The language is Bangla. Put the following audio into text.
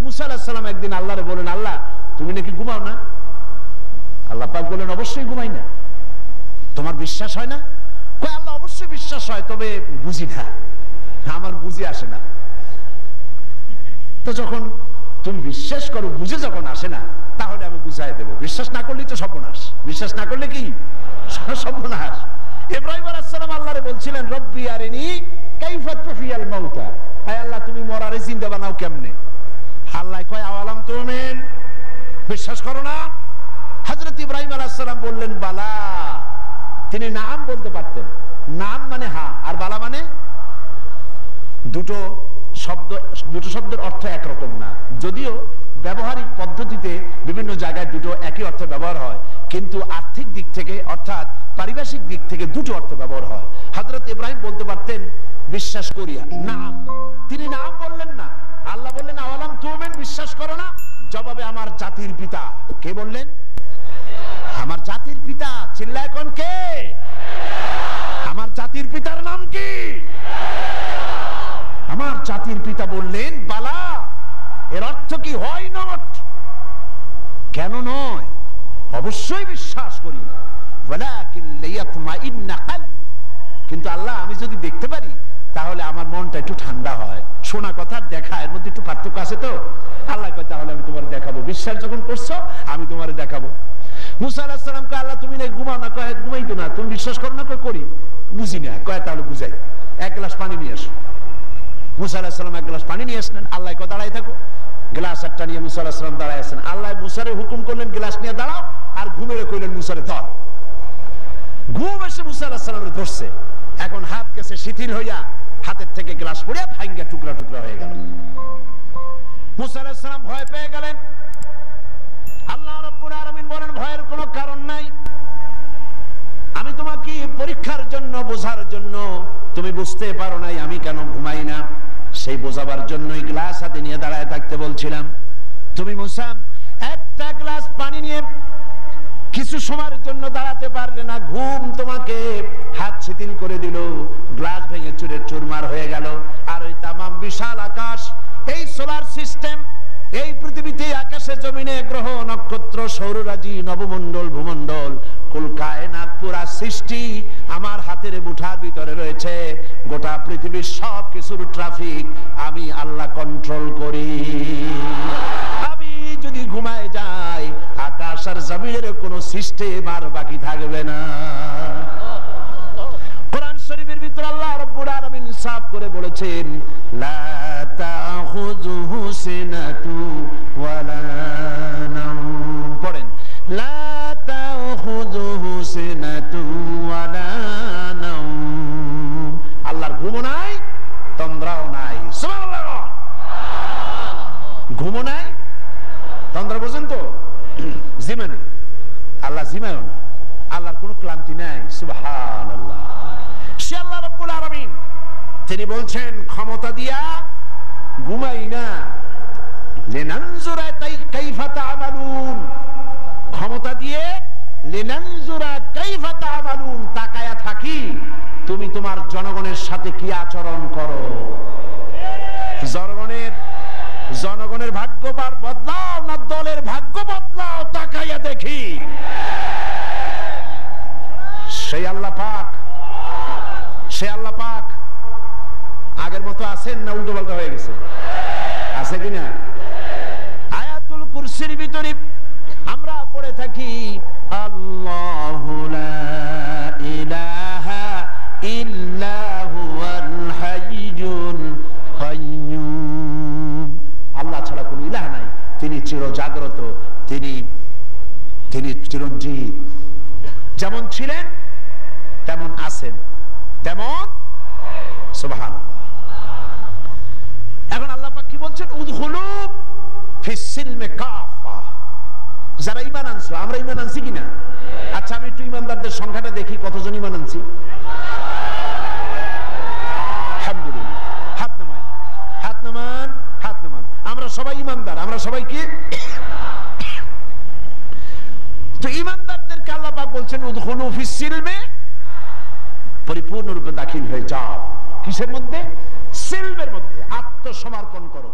মুসা আলাইহিস সালাম একদিন আল্লাহরে বলেন, আল্লাহ তুমি নাকি ঘুমাও না? আল্লাহ পাক বলেন, অবশ্যই ঘুমাই না। তোমার বিশ্বাস হয় না? কয় আল্লাহ অবশ্যই বিশ্বাস হয়, তবে বুঝি না, আমার বুঝি আসে না। তো যখন তুমি বিশ্বাস করো, বুঝে যখন আসে না, তাহলে আমি বুঝাই দেবো। বিশ্বাস না করলেই তো সর্বনাশ। বিশ্বাস না করলে কি সর্বনাশ। ইব্রাহিম আলাইহিস সালাম আল্লাহরে বলছিলেন, রব্বি আরিনি কাইফা তুহিয়াল মাউতা, আয় আল্লাহ তুমি মরারে জিন্দা বানাও কেমনে? আল্লাহ কয় আওয়ালাম তুমিন, বিশ্বাস করো না? হযরত ইব্রাহিম আলাইহিস সালাম বললেন বালা। তিনি নাম বলতে পারতেন। নাম মানে হ্যাঁ, আর বালা মানে দুটো শব্দের অর্থ একরকম না, যদিও ব্যবহারিক পদ্ধতিতে বিভিন্ন জায়গায় দুটো একই অর্থ ব্যবহার হয়, কিন্তু আর্থিক দিক থেকে অর্থাৎ পারিভাষিক দিক থেকে দুটো অর্থ ব্যবহার হয়। হযরত ইব্রাহিম বলতে পারতেন বিশ্বাস করিয়া, নাম। তিনি নাম বললেন না। আল্লাহ বললেন আওয়ালাম তুমিন, বিশ্বাস করো না? জবাবে আমার জাতির পিতা। কে বললেন? আমার জাতির পিতা। চিল্লায় কোন কে? আমার জাতির পিতার নাম কি? আমার জাতির পিতা বললেন বালা। এর অর্থ কি? হয় নট। কেন নয়? অবশ্যই বিশ্বাস করি। ওয়ালাকিন লিয়াতমাইন্না কলবি, কিন্তু আল্লাহ আমি যদি দেখতে পারি তাহলে আমার মনটা একটু ঠান্ডা হয়। শোনা কথা দেখা, এর মধ্যে একটু পার্থক্য আছে তো। আল্লাহ কয় তাহলে আমি তোমার দেখাবো। বিশ্বাস যখন করছো আমি তোমার দেখাবো। মুসা আলাইহিস সালাম কয় আল্লাহ তুমি নাকি ঘুমাও না? কয় ঘুমাইতো না। তুমি বিশ্বাস করো না? কয় করি। বুঝি না। কয় তাহলে বুঝাই, এক গ্লাস পানি নিয়ে আসো। মুসা আলাইহিস সালাম এক গ্লাস পানি নিয়ে আসলেন। আল্লাহ কয় দাঁড়াই থাকো। গ্লাস একটা নিয়ে মুসা আলাইহিস সালাম দাঁড়ায় আছেন। আল্লাহ মুসারে হুকুম করলেন গ্লাস নিয়ে দাঁড়াও, আর ঘুমেরে কইলেন মুসারে ধর। ঘুম এসে মুসা আলাইহিস সালামের ধরছে। এখন হাত গেছে শিথিল হইয়া, হাতের থেকে গ্লাস পড়ে ভাঙ্গা টুকরা টুকরা হয়ে গেল। মুসা আলাইহিস সালাম ভয় পেয়ে গেলেন। আল্লাহ রাব্বুল আলামিন বলেন ভয়ের কোনো কারণ নাই, আমি তোমাকে পরীক্ষার জন্য, বোঝার জন্য, তুমি বুঝতে পারো নাই আমি কেন ঘুমাই না, সেই বোঝাবার জন্যই গ্লাস হাতে নিয়ে দাঁড়ায় থাকতে বলছিলাম। তুমি মুসা একটা গ্লাস পানি নিয়ে কিছু সময়ের জন্য দাঁড়াতে পারলে না, ঘুম তোমাকে হাত শিথিল করে দিল, গ্লাস ভেঙে চুরে চুরমার হয়ে গেল। আর ওই তামাম বিশাল আকাশ, এই সোলার সিস্টেম, এই পৃথিবীতে আকাশে জমিনে গ্রহ নক্ষত্র সৌররাজি নবমণ্ডল ভূমণ্ডল কুল কায়নাত পুরা সৃষ্টি আমার হাতের মুঠার ভিতরে রয়েছে। গোটা পৃথিবীর সব কিছুর ট্রাফিক আমি আল্লাহ কন্ট্রোল করি। আমি যদি ঘুমায় যাই আকাশ আর জমিনের কোনো সিস্টেম আর বাকি থাকবে না। কোরআন শরীফের ভিতরে আল্লাহ রাব্বুল আলামিন সাফ করে বলেছেন লা তাখুযুহু সিনাতু ওয়ালা নাওম। পড়েন লা তাখুযুহু সিনাতু ওয়ালা নাওম। আল্লাহর ঘুমও নাই, তন্দ্রাও নাই। সুবহানাল্লাহ। ঘুমও নাই, তন্দ্রা বোঝেন তো? জিমানি। আল্লাহ জিমায়ও না, আল্লাহর কোনো ক্লান্তি নাই। সুবহানাল্লাহ। সে আল্লাহ রাব্বুল আলামিন, তিনি বলছেন ক্ষমতা দিয়া ঘুমাই না, লিনানজুরা কাইফা তা'মালুন। ক্ষমতা দিয়ে লিনানজুরা কাইফা তা'মালুন, তাকায়া থাকি তুমি তোমার জনগণের সাথে কি আচরণ করো। জনগণের ভাগ্য বদলাও না দলের ভাগ্য বদলাও, তাকাইয়া দেখি। সেই আল্লাহ পাক, সে আল্লাহ পাক আগের মতো আছেন না উল্টো পাল্টা হয়ে গেছে? আছে কিনা? আয়াতুল কুরসির ভিতরে আমরা পড়ে থাকি আল্লাহু লা ইলাহা ইল্লা হুয়াল হাইয়ুল কাইয়্যুম। আল্লাহ ছাড়া কোনো ইলাহ নাই, তিনি চিরজাগ্রত, তিনি চিরঞ্জীব। যেমন ছিলেন তেমন আছেন, তেমন। সুবহানাল্লাহ। এখন আল্লাহ পাক কি বলছেন? উদখুলু ফিস সিলমি কাফা। যারা ঈমান আনছো, আমরা ঈমান আনছি কিনা? আচ্ছা আমি একটু ঈমানদারদের সংখ্যাটা দেখি, কতজন ঈমান আনছি। আলহামদুলিল্লাহ। হাত নামান, হাত নামান, হাত নামান। আমরা সবাই ঈমানদার, আমরা সবাই কি? তো ঈমানদারদেরকে আল্লাহ পাক বলছেন উদখুলু ফিস সিলমি, পরিপূর্ণরূপে দাখিল হয়ে যাও। কিসের মধ্যে? সিলমের মধ্যে। আত্মসমর্পণ করো।